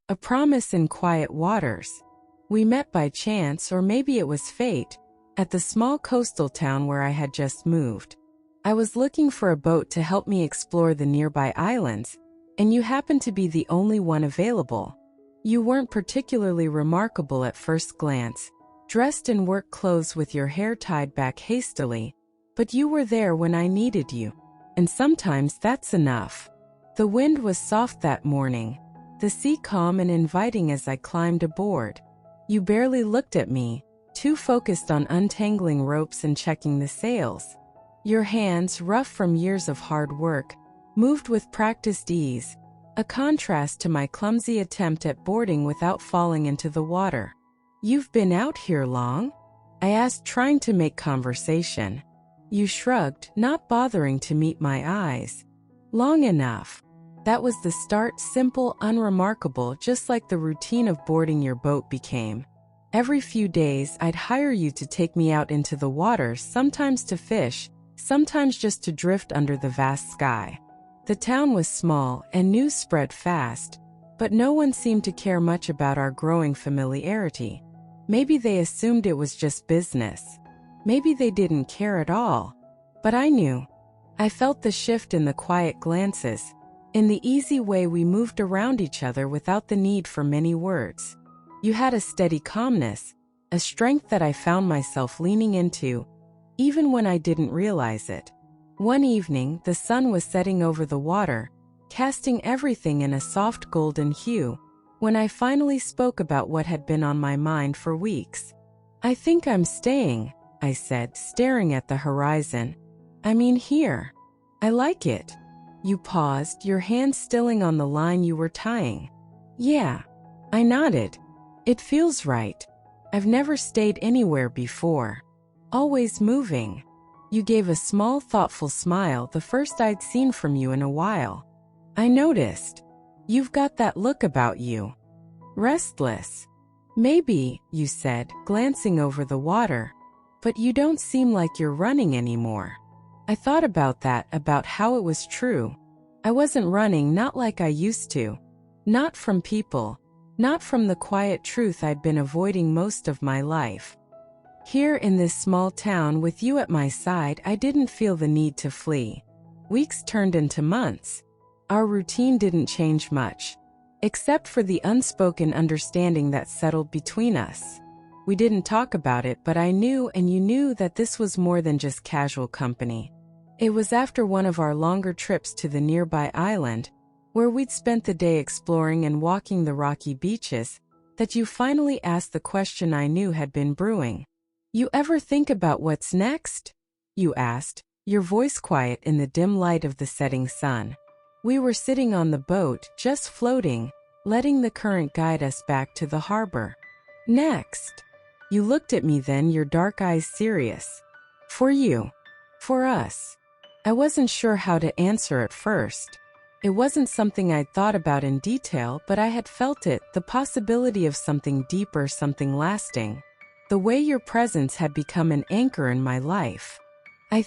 A promise in quiet waters. We met by chance, or maybe it was fate, at the small coastal town where I had just moved. I was looking for a boat to help me explore the nearby islands, and you happened to be the only one available. You weren't particularly remarkable at first glance, dressed in work clothes with your hair tied back hastily, but you were there when I needed you, and sometimes that's enough. The wind was soft that morning, the sea calm and inviting as I climbed aboard. You barely looked at me, too focused on untangling ropes and checking the sails. Your hands, rough from years of hard work, moved with practiced ease, a contrast to my clumsy attempt at boarding without falling into the water. "You've been out here long?" I asked, trying to make conversation. You shrugged, not bothering to meet my eyes. "Long enough." That was the start, simple, unremarkable, just like the routine of boarding your boat became. Every few days, I'd hire you to take me out into the water, sometimes to fish, sometimes just to drift under the vast sky. The town was small, and news spread fast, but no one seemed to care much about our growing familiarity. Maybe they assumed it was just business. Maybe they didn't care at all. But I knew. I felt the shift in the quiet glances, in the easy way we moved around each other without the need for many words. You had a steady calmness, a strength that I found myself leaning into, even when I didn't realize it. One evening, the sun was setting over the water, casting everything in a soft golden hue, when I finally spoke about what had been on my mind for weeks. "I think I'm staying," I said, staring at the horizon. "I mean here. I like it." You paused, your hand stilling on the line you were tying. "Yeah." I nodded. "It feels right. I've never stayed anywhere before. Always moving." You gave a small, thoughtful smile, the first I'd seen from you in a while. I noticed. "You've got that look about you. Restless." "Maybe," you said, glancing over the water. "But you don't seem like you're running anymore." I thought about that, about how it was true. I wasn't running, not like I used to. Not from people. Not from the quiet truth I'd been avoiding most of my life. Here in this small town with you at my side, I didn't feel the need to flee. Weeks turned into months. Our routine didn't change much, except for the unspoken understanding that settled between us. We didn't talk about it, but I knew, and you knew, that this was more than just casual company. It was after one of our longer trips to the nearby island, where we'd spent the day exploring and walking the rocky beaches, that you finally asked the question I knew had been brewing. "You ever think about what's next?" you asked, your voice quiet in the dim light of the setting sun. We were sitting on the boat, just floating, letting the current guide us back to the harbor. "Next." You looked at me then, your dark eyes serious. "For you. For us." I wasn't sure how to answer at first. It wasn't something I'd thought about in detail, but I had felt it, the possibility of something deeper, something lasting. The way your presence had become an anchor in my life. I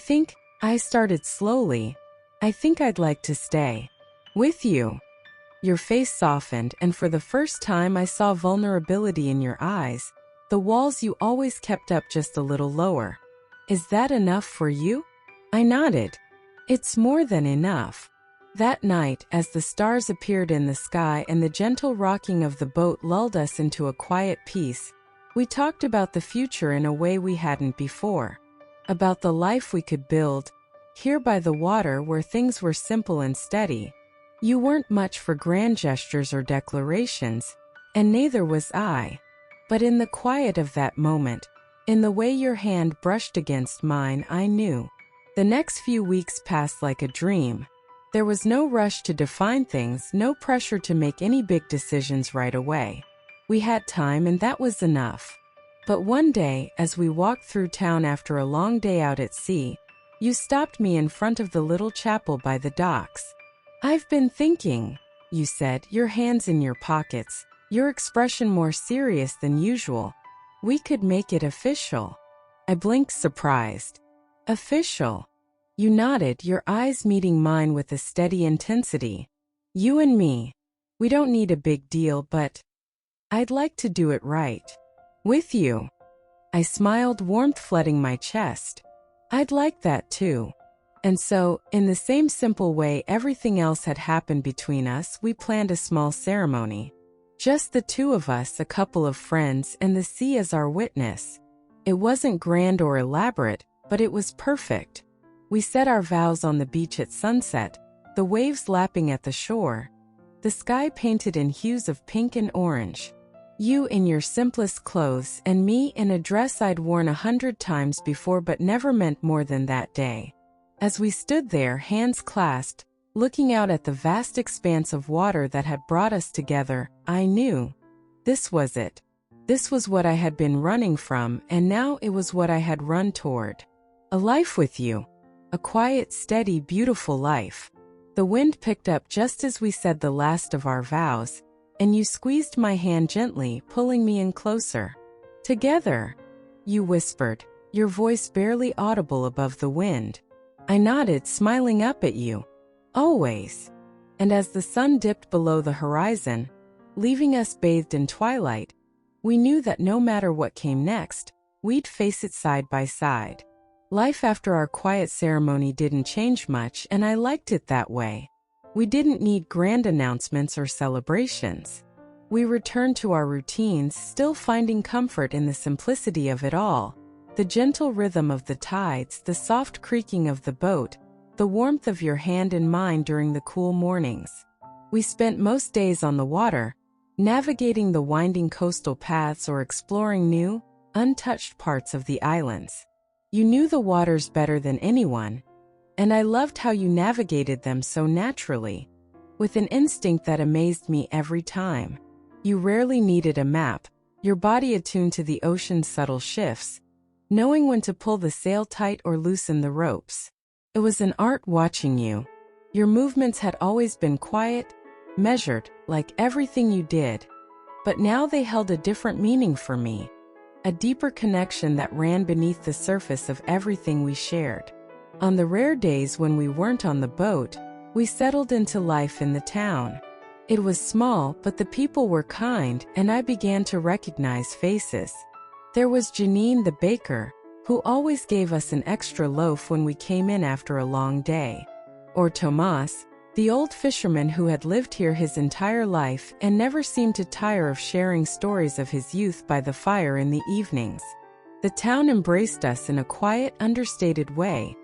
started slowly. "I think I'd like to stay. With you." Your face softened, and for the first time I saw vulnerability in your eyes, the walls you always kept up just a little lower. "Is that enough for you?" I nodded. "It's more than enough." That night, as the stars appeared in the sky and the gentle rocking of the boat lulled us into a quiet peace, we talked about the future in a way we hadn't before. About the life we could build, here by the water where things were simple and steady. You weren't much for grand gestures or declarations, and neither was I. But in the quiet of that moment, in the way your hand brushed against mine, I knew. The next few weeks passed like a dream. There was no rush to define things, no pressure to make any big decisions right away. We had time, and that was enough. But one day, as we walked through town after a long day out at sea, you stopped me in front of the little chapel by the docks. "I've been thinking," you said, your hands in your pockets, your expression more serious than usual. "We could make it official." I blinked, surprised. "Official?" You nodded, your eyes meeting mine with a steady intensity. "You and me. We don't need a big deal, but I'd like to do it right. With you. I smiled, warmth flooding my chest. I'd like that too. And so, in the same simple way everything else had happened between us, we planned a small ceremony. Just the two of us, a couple of friends, and the sea as our witness. It wasn't grand or elaborate, but it was perfect. We said our vows on the beach at sunset, the waves lapping at the shore, the sky painted in hues of pink and orange. You in your simplest clothes and me in a dress I'd worn 100 times before but never meant more than that day. As we stood there, hands clasped, looking out at the vast expanse of water that had brought us together, I knew. This was it. This was what I had been running from, and now it was what I had run toward. A life with you. A quiet, steady, beautiful life. The wind picked up just as we said the last of our vows, and you squeezed my hand gently, pulling me in closer. Together, you whispered, your voice barely audible above the wind. I nodded, smiling up at you. Always. And as the sun dipped below the horizon, leaving us bathed in twilight, we knew that no matter what came next, we'd face it side by side. Life after our quiet ceremony didn't change much, and I liked it that way. We didn't need grand announcements or celebrations. We returned to our routines, still finding comfort in the simplicity of it all. The gentle rhythm of the tides, the soft creaking of the boat, the warmth of your hand in mine during the cool mornings. We spent most days on the water, navigating the winding coastal paths or exploring new, untouched parts of the islands. You knew the waters better than anyone, and I loved how you navigated them so naturally, with an instinct that amazed me every time. You rarely needed a map, your body attuned to the ocean's subtle shifts, knowing when to pull the sail tight or loosen the ropes. It was an art watching you. Your movements had always been quiet, measured, like everything you did. But now they held a different meaning for me. A deeper connection that ran beneath the surface of everything we shared. On the rare days when we weren't on the boat, we settled into life in the town. It was small, but the people were kind, and I began to recognize faces. There was Janine the baker, who always gave us an extra loaf when we came in after a long day. Or Tomas, the old fisherman who had lived here his entire life and never seemed to tire of sharing stories of his youth by the fire in the evenings. The town embraced us in a quiet, understated way,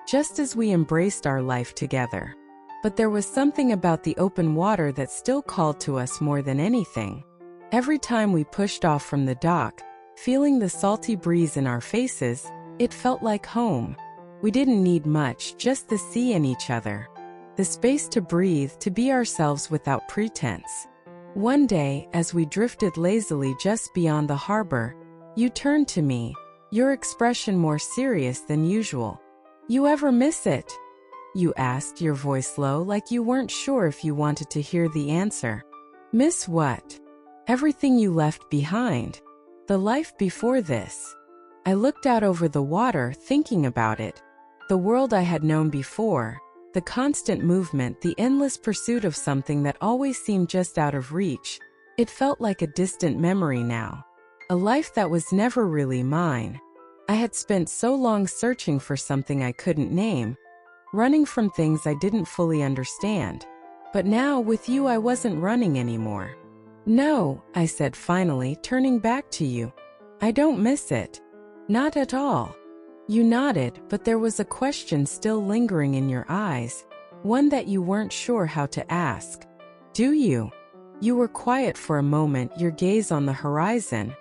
just as we embraced our life together. But there was something about the open water that still called to us more than anything. Every time we pushed off from the dock, feeling the salty breeze in our faces, it felt like home. We didn't need much, just the sea and each other. The space to breathe, to be ourselves without pretense. One day, as we drifted lazily just beyond the harbor, you turned to me, your expression more serious than usual. You ever miss it? You asked, your voice low, like you weren't sure if you wanted to hear the answer. Miss what? Everything you left behind. The life before this. I looked out over the water, thinking about it. The world I had known before, the constant movement, the endless pursuit of something that always seemed just out of reach. It felt like a distant memory now. A life that was never really mine. I had spent so long searching for something I couldn't name, running from things I didn't fully understand. But now, with you, I wasn't running anymore. No, I said finally, turning back to you. I don't miss it. Not at all. You nodded, but there was a question still lingering in your eyes, one that you weren't sure how to ask. Do you? You were quiet for a moment, your gaze on the horizon.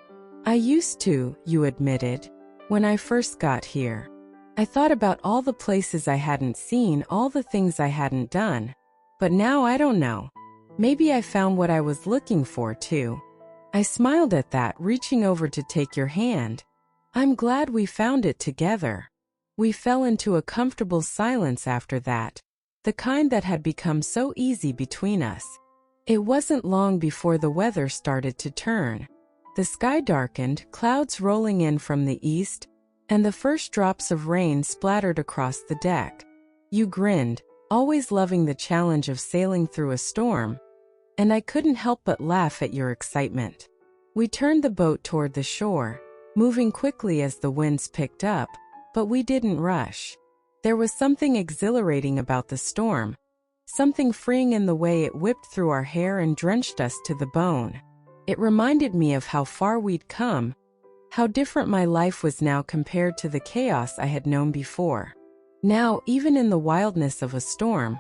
I used to, you admitted, when I first got here. I thought about all the places I hadn't seen, all the things I hadn't done. But now I don't know. Maybe I found what I was looking for, too. I smiled at that, reaching over to take your hand. I'm glad we found it together. We fell into a comfortable silence after that, the kind that had become so easy between us. It wasn't long before the weather started to turn. The sky darkened, clouds rolling in from the east, and the first drops of rain splattered across the deck. You grinned, always loving the challenge of sailing through a storm. and I couldn't help but laugh at your excitement. We turned the boat toward the shore, moving quickly as the winds picked up, but we didn't rush. There was something exhilarating about the storm, something freeing in the way it whipped through our hair and drenched us to the bone. It reminded me of how far we'd come, how different my life was now compared to the chaos I had known before. Now, even in the wildness of a storm,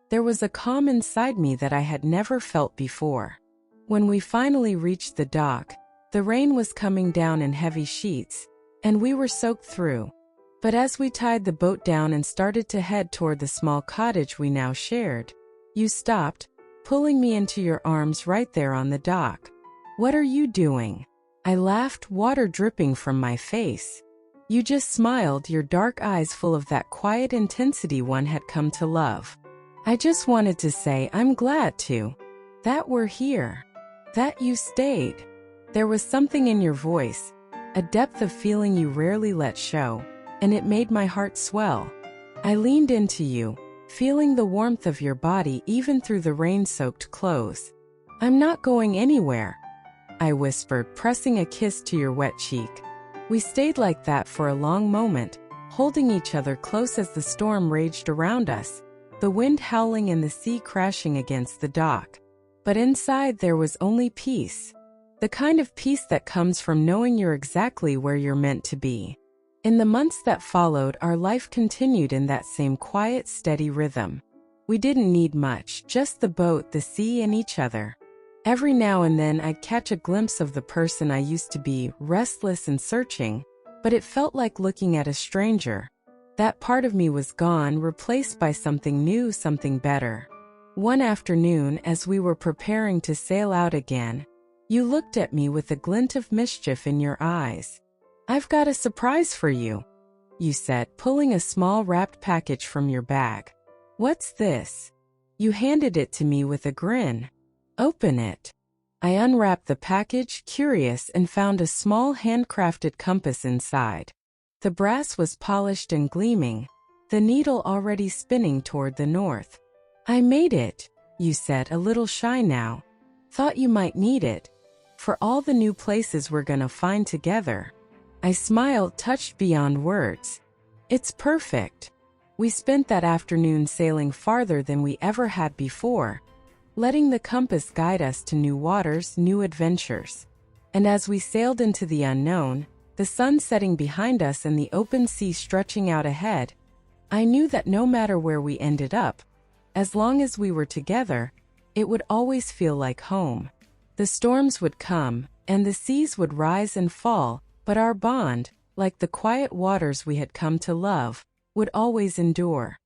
there was a calm inside me that I had never felt before. When we finally reached the dock, the rain was coming down in heavy sheets, and we were soaked through. But as we tied the boat down and started to head toward the small cottage we now shared, you stopped, pulling me into your arms right there on the dock. "What are you doing?" I laughed, water dripping from my face. You just smiled, your dark eyes full of that quiet intensity one had come to love. "I just wanted to say I'm glad that we're here, that you stayed." There was something in your voice, a depth of feeling you rarely let show, and it made my heart swell. I leaned into you, feeling the warmth of your body even through the rain-soaked clothes. "I'm not going anywhere," I whispered, pressing a kiss to your wet cheek. We stayed like that for a long moment, holding each other close as the storm raged around us, the wind howling and the sea crashing against the dock. But inside there was only peace. The kind of peace that comes from knowing you're exactly where you're meant to be. In the months that followed, our life continued in that same quiet, steady rhythm. We didn't need much, just the boat, the sea, and each other. Every now and then I'd catch a glimpse of the person I used to be, restless and searching, but it felt like looking at a stranger. That part of me was gone, replaced by something new, something better. One afternoon, as we were preparing to sail out again, you looked at me with a glint of mischief in your eyes. "I've got a surprise for you," you said, pulling a small wrapped package from your bag. "What's this?" You handed it to me with a grin. "Open it." I unwrapped the package, curious, and found a small handcrafted compass inside. The brass was polished and gleaming, the needle already spinning toward the north. "I made it," you said, a little shy now. "Thought you might need it, for all the new places we're gonna find together." I smiled, touched beyond words. "It's perfect." We spent that afternoon sailing farther than we ever had before, letting the compass guide us to new waters, new adventures. And as we sailed into the unknown, the sun setting behind us and the open sea stretching out ahead, I knew that no matter where we ended up, as long as we were together, it would always feel like home. The storms would come, and the seas would rise and fall, but our bond, like the quiet waters we had come to love, would always endure.